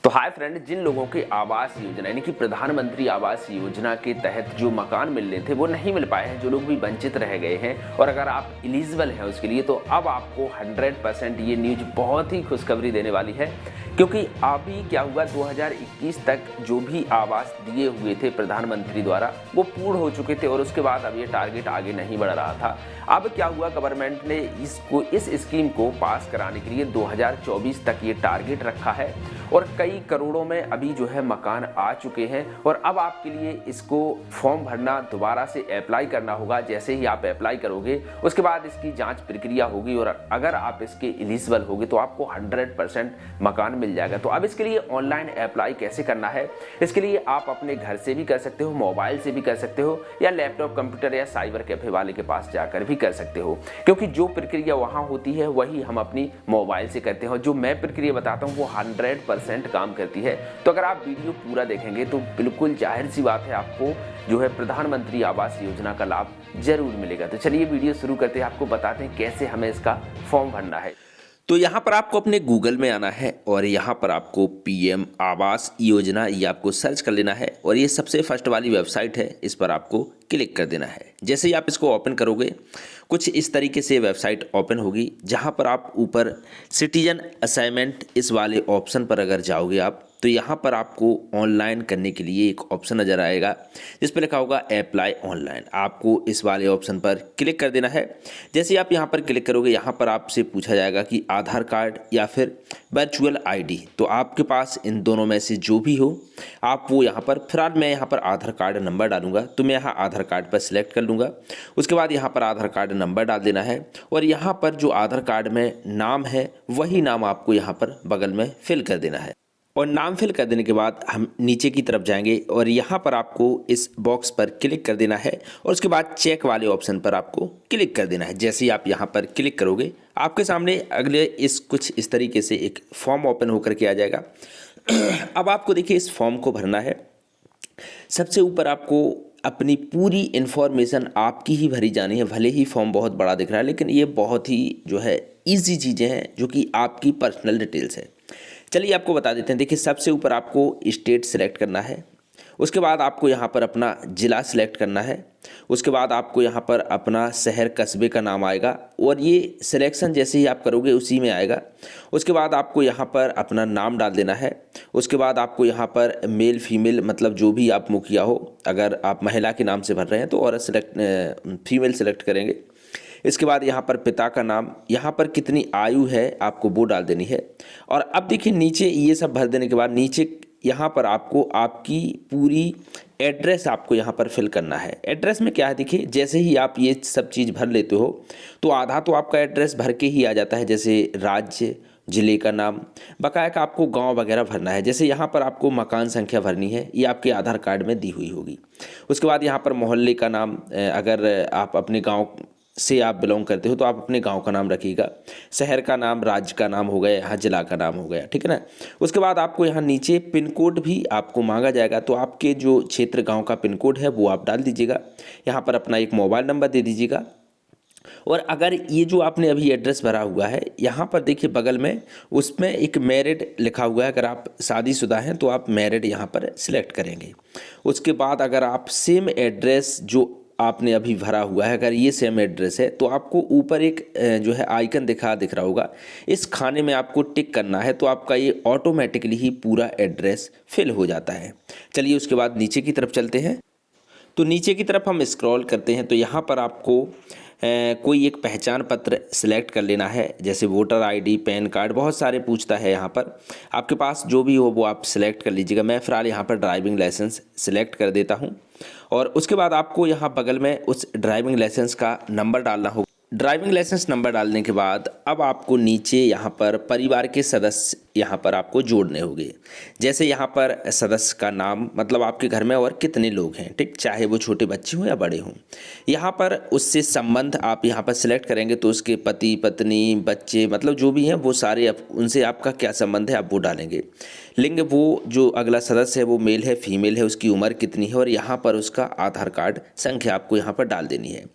तो hi friend, जिन लोगों के आवास योजना यानी कि प्रधानमंत्री आवास योजना के तहत जो मकान मिलने थे वो नहीं मिल पाए हैं, जो लोग भी वंचित रह गए हैं और अगर आप एलिजिबल हैं उसके लिए, तो अब आपको 100% ये न्यूज बहुत ही खुशखबरी देने वाली है। क्योंकि अभी क्या हुआ, 2021 तक जो भी आवास दिए हुए थे प्रधानमंत्री द्वारा वो पूर्ण हो चुके थे और उसके बाद अब ये टारगेट आगे नहीं बढ़ रहा था। अब क्या हुआ, गवर्नमेंट ने इस स्कीम को पास कराने के लिए 2024 तक ये टारगेट रखा है और कई करोड़ों में अभी जो है मकान आ चुके हैं और अब आपके लिए इसको फॉर्म भरना, दोबारा से अप्लाई करना होगा। जैसे ही आप अप्लाई करोगे उसके बाद इसकी जांच प्रक्रिया होगी और अगर आप इसके एलिजिबल होगे तो आपको 100% मकान मिल जाएगा। तो अब इसके लिए ऑनलाइन अप्लाई कैसे करना है, इसके लिए आप अपने घर से भी कर सकते हो, मोबाइल से भी कर सकते हो या लैपटॉप, कंप्यूटर या साइबर कैफे वाले के पास जाकर भी कर सकते हो। क्योंकि जो प्रक्रिया वहाँ होती है वही हम अपनी मोबाइल से करते हैं और जो मैं प्रक्रिया बताता हूँ वो 100% काम करती है। तो अगर आप वीडियो पूरा देखेंगे तो बिल्कुल जाहिर सी बात है आपको जो है प्रधानमंत्री आवास योजना का लाभ जरूर मिलेगा। तो चलिए वीडियो शुरू करते हैं, आपको बताते हैं कैसे हमें इसका फॉर्म भरना है। तो यहाँ पर आपको अपने गूगल में आना है और यहाँ पर आपको पीएम आवास योजना ये आपको सर्च कर लेना है और ये सबसे फर्स्ट वाली वेबसाइट है, इस पर आपको क्लिक कर देना है। जैसे ही आप इसको ओपन करोगे कुछ इस तरीके से वेबसाइट ओपन होगी, जहाँ पर आप ऊपर सिटीजन असाइनमेंट इस वाले ऑप्शन पर अगर जाओगे आप तो यहाँ पर आपको ऑनलाइन करने के लिए एक ऑप्शन नज़र आएगा जिस पर लिखा होगा अप्लाई ऑनलाइन। आपको इस वाले ऑप्शन पर क्लिक कर देना है। जैसे आप यहाँ पर क्लिक करोगे यहाँ पर आपसे पूछा जाएगा कि आधार कार्ड या फिर वर्चुअल आईडी, तो आपके पास इन दोनों में से जो भी हो आप वो यहाँ पर, फिलहाल मैं यहाँ पर आधार कार्ड नंबर डालूंगा तो मैं यहाँ आधार कार्ड पर सिलेक्ट कर लूँगा। उसके बाद यहाँ पर आधार कार्ड नंबर डाल देना है और यहाँ पर जो आधार कार्ड में नाम है वही नाम आपको यहाँ पर बगल में फिल कर देना है। और नाम फिल कर देने के बाद हम नीचे की तरफ जाएंगे और यहाँ पर आपको इस बॉक्स पर क्लिक कर देना है और उसके बाद चेक वाले ऑप्शन पर आपको क्लिक कर देना है। जैसे ही आप यहाँ पर क्लिक करोगे आपके सामने अगले कुछ इस तरीके से एक फॉर्म ओपन होकर के आ जाएगा। अब आपको देखिए इस फॉर्म को भरना है। सबसे ऊपर आपको अपनी पूरी इन्फॉर्मेशन आपकी ही भरी जानी है। भले ही फॉर्म बहुत बड़ा दिख रहा है लेकिन ये बहुत ही जो है ईजी चीज़ें हैं जो कि आपकी पर्सनल डिटेल्स है। चलिए आपको बता देते हैं। देखिए सबसे ऊपर आपको स्टेट सेलेक्ट करना है, उसके बाद आपको यहाँ पर अपना ज़िला सेलेक्ट करना है, उसके बाद आपको यहाँ पर अपना शहर कस्बे का नाम आएगा और ये सिलेक्शन जैसे ही आप करोगे उसी में आएगा। उसके बाद आपको यहाँ पर अपना नाम डाल देना है। उसके बाद आपको यहाँ पर मेल फीमेल मतलब जो भी आप मुखिया हो, अगर आप महिला के नाम से भर रहे हैं तो औरत फीमेल सेलेक्ट करेंगे। इसके बाद यहाँ पर पिता का नाम, यहाँ पर कितनी आयु है आपको वो डाल देनी है। और अब देखिए नीचे ये सब भर देने के बाद नीचे यहाँ पर आपको आपकी पूरी एड्रेस आपको यहाँ पर फिल करना है। एड्रेस में क्या है, देखिए जैसे ही आप ये सब चीज़ भर लेते हो तो आधा तो आपका एड्रेस भर के ही आ जाता है, जैसे राज्य, ज़िले का नाम, बकाया का आपको गांव वगैरह भरना है। जैसे यहाँ पर आपको मकान संख्या भरनी है, ये आपके आधार कार्ड में दी हुई होगी। उसके बाद यहाँ पर मोहल्ले का नाम, अगर आप अपने गाँव से आप बिलोंग करते हो तो आप अपने गांव का नाम रखिएगा। शहर का नाम, राज्य का नाम हो गया, यहाँ जिला का नाम हो गया, ठीक है ना। उसके बाद आपको यहाँ नीचे पिन कोड भी आपको मांगा जाएगा, तो आपके जो क्षेत्र गांव का पिन कोड है वो आप डाल दीजिएगा। यहाँ पर अपना एक मोबाइल नंबर दे दीजिएगा। और अगर ये जो आपने अभी एड्रेस भरा हुआ है यहाँ पर देखिए बगल में उसमें एक मैरिड लिखा हुआ है, अगर आप शादीशुदा हैं तो आप मैरिड यहाँ पर सिलेक्ट करेंगे। उसके बाद अगर आप सेम एड्रेस जो आपने अभी भरा हुआ है, अगर ये सेम एड्रेस है तो आपको ऊपर एक जो है आइकन दिख रहा होगा, इस खाने में आपको टिक करना है तो आपका ये ऑटोमेटिकली ही पूरा एड्रेस फिल हो जाता है। चलिए उसके बाद नीचे की तरफ चलते हैं। तो नीचे की तरफ हम स्क्रॉल करते हैं तो यहाँ पर आपको कोई एक पहचान पत्र सिलेक्ट कर लेना है, जैसे वोटर आईडी, पैन कार्ड, बहुत सारे पूछता है। यहाँ पर आपके पास जो भी हो वो आप सिलेक्ट कर लीजिएगा। मैं फ़िलहाल यहाँ पर ड्राइविंग लाइसेंस सिलेक्ट कर देता हूँ और उसके बाद आपको यहाँ बगल में उस ड्राइविंग लाइसेंस का नंबर डालना होगा। ड्राइविंग लाइसेंस नंबर डालने के बाद अब आपको नीचे यहाँ पर परिवार के सदस्य यहाँ पर आपको जोड़ने होंगे। जैसे यहाँ पर सदस्य का नाम मतलब आपके घर में और कितने लोग हैं, ठीक, चाहे वो छोटे बच्चे हों या बड़े हों। यहाँ पर उससे संबंध आप यहाँ पर सिलेक्ट करेंगे तो उसके पति, पत्नी, बच्चे मतलब जो भी हैं वो सारे उनसे आपका क्या संबंध है आप वो डालेंगे। लिंग, वो जो अगला सदस्य है वो मेल है, फीमेल है, उसकी उम्र कितनी है और यहाँ पर उसका आधार कार्ड संख्या आपको यहाँ पर डाल देनी है।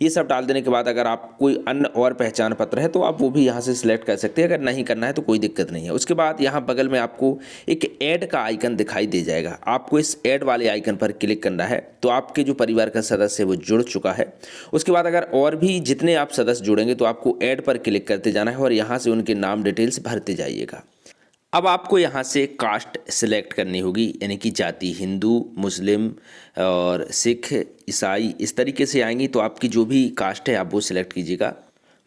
ये सब डाल देने के बाद अगर आप कोई अन्य और पहचान पत्र है तो आप वो भी यहाँ से सिलेक्ट कर सकते हैं, अगर नहीं करना है तो कोई दिक्कत नहीं है। उसके बाद यहाँ बगल में आपको एक ऐड का आइकन दिखाई दे जाएगा। आपको इस ऐड वाले आइकन पर क्लिक करना है तो आपके जो परिवार का सदस्य है वो जुड़ चुका है। उसके बाद अगर और भी जितने आप सदस्य जुड़ेंगे तो आपको ऐड पर क्लिक करते जाना है और यहाँ से उनके नाम डिटेल्स भरते जाइएगा। अब आपको यहाँ से कास्ट सिलेक्ट करनी होगी, यानी कि जाति हिंदू, मुस्लिम और सिख, ईसाई, इस तरीके से आएंगी। तो आपकी जो भी कास्ट है आप वो सिलेक्ट कीजिएगा।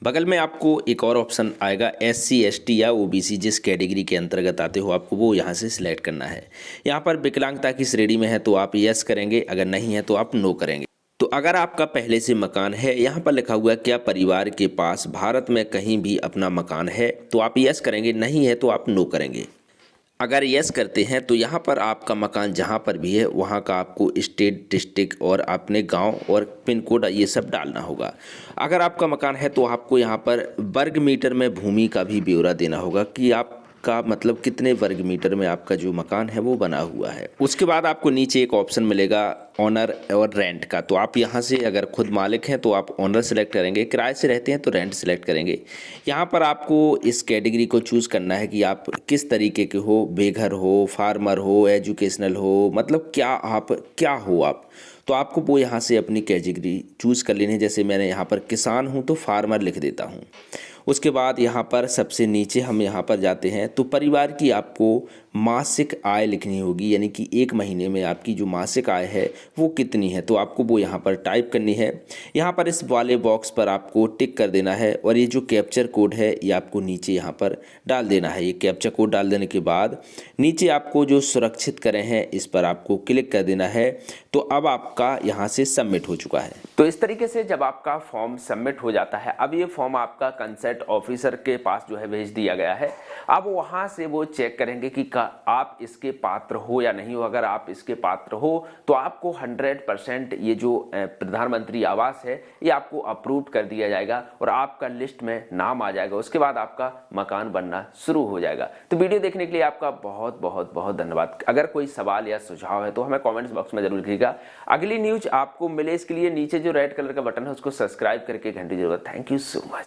बगल में आपको एक और ऑप्शन आएगा SC ST या OBC, जिस कैटेगरी के अंतर्गत आते हो आपको वो यहाँ से सिलेक्ट करना है। यहाँ पर विकलांगता की श्रेणी में है तो आप यस करेंगे, अगर नहीं है तो आप नो करेंगे। तो अगर आपका पहले से मकान है, यहाँ पर लिखा हुआ है क्या परिवार के पास भारत में कहीं भी अपना मकान है, तो आप यस करेंगे, नहीं है तो आप नो करेंगे। अगर यस करते हैं तो यहाँ पर आपका मकान जहाँ पर भी है वहाँ का आपको स्टेट, डिस्ट्रिक्ट और अपने गांव और पिन कोड ये सब डालना होगा। अगर आपका मकान है तो आपको यहाँ पर वर्ग मीटर में भूमि का भी ब्यौरा देना होगा कि आपका मतलब कितने वर्ग मीटर में आपका जो मकान है वो बना हुआ है। उसके बाद आपको नीचे एक ऑप्शन मिलेगा ऑनर और रेंट का। तो आप यहाँ से अगर खुद मालिक हैं तो आप ऑनर सेलेक्ट करेंगे, किराए से रहते हैं तो रेंट सेलेक्ट करेंगे। यहाँ पर आपको इस कैटेगरी को चूज़ करना है कि आप किस तरीके के हो, बेघर हो, फार्मर हो, एजुकेशनल हो, मतलब क्या हो आप। तो आपको वो यहाँ से अपनी कैटेगरी चूज़ कर लेनी है। जैसे मैंने यहाँ पर किसान हूँ तो फार्मर लिख देता हूँ। उसके बाद यहाँ पर सबसे नीचे हम यहाँ पर जाते हैं तो परिवार की आपको मासिक आय लिखनी होगी, यानी कि एक महीने में आपकी जो मासिक आय है वो कितनी है, तो आपको वो यहाँ पर टाइप करनी है। यहाँ पर इस वाले बॉक्स पर आपको टिक कर देना है और ये जो कैप्चर कोड है ये आपको नीचे यहाँ पर डाल देना है। ये कैप्चर कोड डाल देने के बाद नीचे आपको जो सुरक्षित करें हैं इस पर आपको क्लिक कर देना है। तो अब आपका यहाँ से सबमिट हो चुका है। तो इस तरीके से जब आपका फॉर्म सबमिट हो जाता है, अब ये फॉर्म आपका कंसल्ट ऑफिसर के पास जो है भेज दिया गया है। अब वहाँ से वो चेक करेंगे कि आप इसके पात्र हो या नहीं हो। अगर आप इसके पात्र हो तो आपको 100% ये जो प्रधानमंत्री आवास है ये आपको अप्रूव कर दिया जाएगा और आपका लिस्ट में नाम आ जाएगा। उसके बाद आपका मकान बनना शुरू हो जाएगा। तो वीडियो देखने के लिए आपका बहुत बहुत बहुत धन्यवाद। अगर कोई सवाल या सुझाव है तो हमें कमेंट्स बॉक्स में जरूर लिखिएगा। अगली न्यूज आपको मिले इसके लिए नीचे जो रेड कलर का बटन है उसको सब्सक्राइब करके घंटी जरूर। Thank you so much.